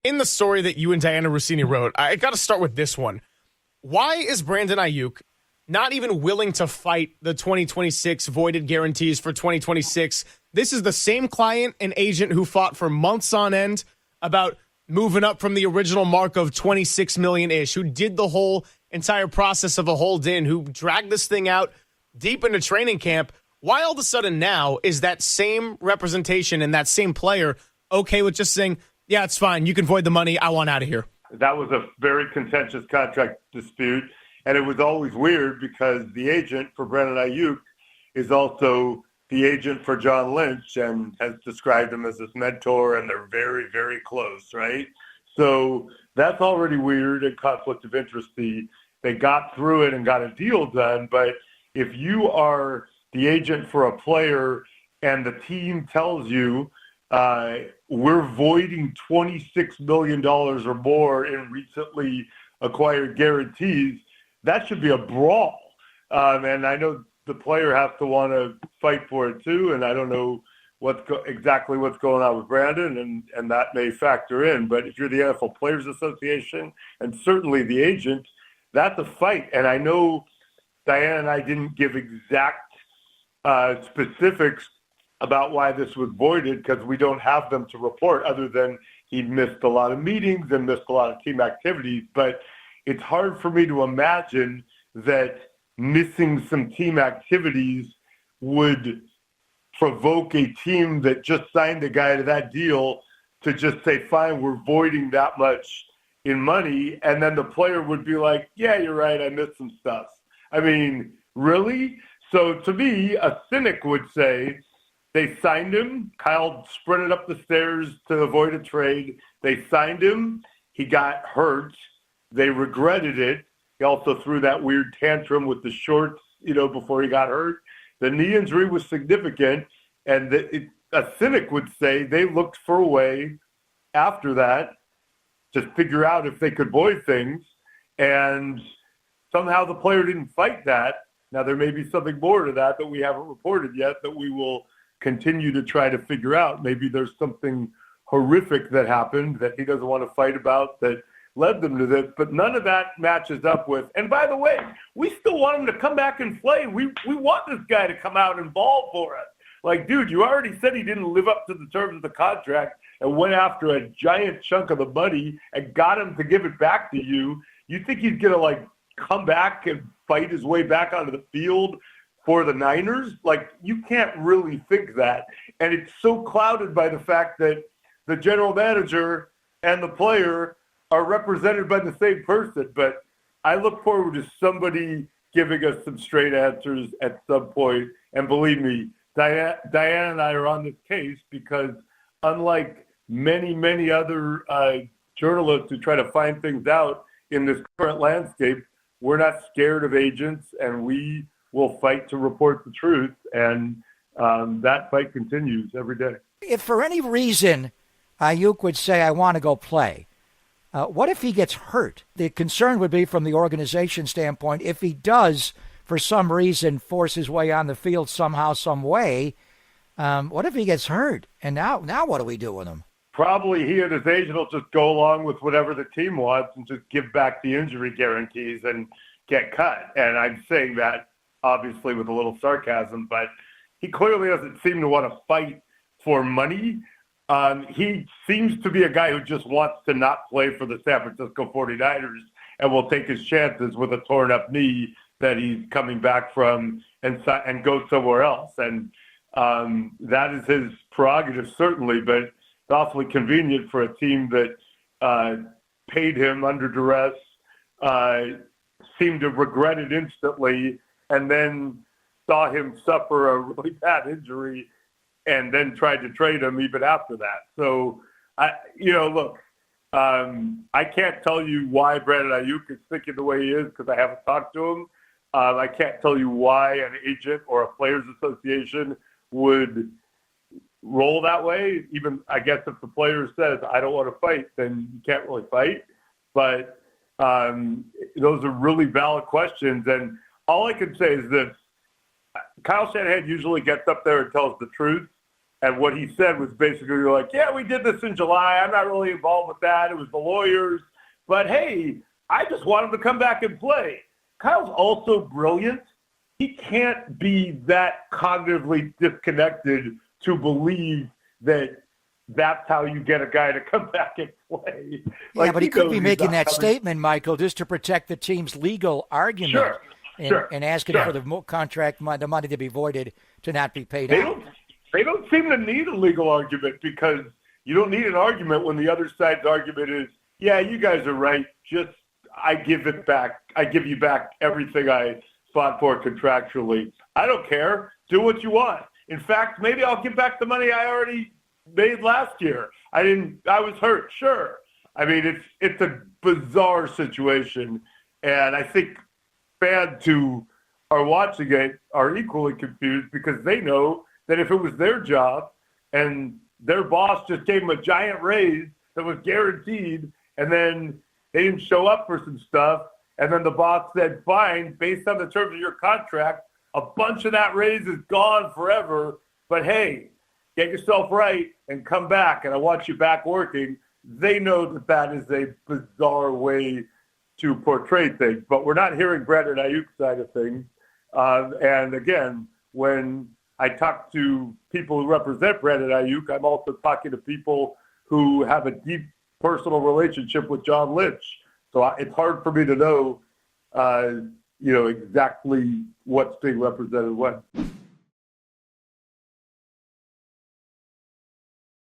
In the story that you and Diana Rossini wrote, I got to start with this one. Why is Brandon Aiyuk not even willing to fight the 2026 voided guarantees for 2026? This is the same client and agent who fought for months on end about moving up from the original mark of 26 million-ish, who did the whole entire process of a hold-in, who dragged this thing out deep into training camp. Why all of a sudden now is that same representation and that same player okay with just saying, yeah, it's fine, you can void the money, I want out of here? That was a very contentious contract dispute, and it was always weird because the agent for Brandon Aiyuk is also the agent for John Lynch and has described him as his mentor, and they're very, very close, right? So that's already weird and conflict of interest. They got through it and got a deal done, but if you are the agent for a player and the team tells you we're voiding $26 million or more in recently acquired guarantees, that should be a brawl. And I know the player has to want to fight for it too, and I don't know exactly what's going on with Brandon, and that may factor in. But if you're the NFL Players Association and certainly the agent, that's a fight. And I know Diana and I didn't give exact specifics about why this was voided because we don't have them to report other than he missed a lot of meetings and missed a lot of team activities. But it's hard for me to imagine that missing some team activities would provoke a team that just signed a guy to that deal to just say, fine, we're voiding that much in money. And then the player would be like, yeah, you're right, I missed some stuff. I mean, really? So to me, a cynic would say, they signed him. Kyle sprinted up the stairs to avoid a trade. They signed him. He got hurt. They regretted it. He also threw that weird tantrum with the shorts, before he got hurt. The knee injury was significant. And a cynic would say they looked for a way after that to figure out if they could void things. And somehow the player didn't fight that. Now, there may be something more to that we haven't reported yet that we will continue to try to figure out. Maybe there's something horrific that happened that he doesn't want to fight about that led them to this, but none of that matches up with. And by the way, we still want him to come back and play. We want this guy to come out and ball for us. Like, dude, you already said he didn't live up to the terms of the contract and went after a giant chunk of the money and got him to give it back to you. You think he's going to, come back and fight his way back onto the field for the Niners? You can't really think that. And it's so clouded by the fact that the general manager and the player are represented by the same person. But I look forward to somebody giving us some straight answers at some point. And believe me, Diana and I are on this case because unlike many, many other journalists who try to find things out in this current landscape, we're not scared of agents, and we will fight to report the truth, and that fight continues every day. If for any reason Aiyuk would say, I want to go play, what if he gets hurt? The concern would be from the organization standpoint, if he does, for some reason, force his way on the field somehow, some way, what if he gets hurt? And now what do we do with him? Probably he and his agent will just go along with whatever the team wants and just give back the injury guarantees and get cut. And I'm saying that obviously with a little sarcasm, but he clearly doesn't seem to want to fight for money. He seems to be a guy who just wants to not play for the San Francisco 49ers and will take his chances with a torn up knee that he's coming back from and go somewhere else. And that is his prerogative, certainly, but it's awfully convenient for a team that paid him under duress, seemed to regret it instantly, and then saw him suffer a really bad injury and then tried to trade him even after that. So, I can't tell you why Brandon Aiyuk is thinking the way he is because I haven't talked to him. I can't tell you why an agent or a players association would roll that way. Even, I guess, if the player says, I don't want to fight, then you can't really fight. But those are really valid questions. And all I can say is this. Kyle Shanahan usually gets up there and tells the truth. And what he said was basically like, yeah, we did this in July. I'm not really involved with that. It was the lawyers. But, hey, I just want him to come back and play. Kyle's also brilliant. He can't be that cognitively disconnected to believe that that's how you get a guy to come back and play. Yeah, but he could be making that statement, Michael, just to protect the team's legal argument and asking for the contract, the money to be voided, to not be paid out. They don't seem to need a legal argument, because you don't need an argument when the other side's argument is, yeah, you guys are right. Just I give it back. I give you back everything I fought for contractually. I don't care. Do what you want. In fact, maybe I'll give back the money I already made last year. I was hurt. Sure. I mean, it's a bizarre situation, and I think fans who are watching it are equally confused, because they know that if it was their job and their boss just gave them a giant raise that was guaranteed, and then they didn't show up for some stuff, and then the boss said, fine, based on the terms of your contract, a bunch of that raise is gone forever, but hey, get yourself right and come back, and I want you back working. They know that that is a bizarre way to portray things, but we're not hearing Brandon Aiyuk's side of things. And again, when I talk to people who represent Brandon Aiyuk, I'm also talking to people who have a deep personal relationship with John Lynch. So it's hard for me to know, exactly what's being represented when.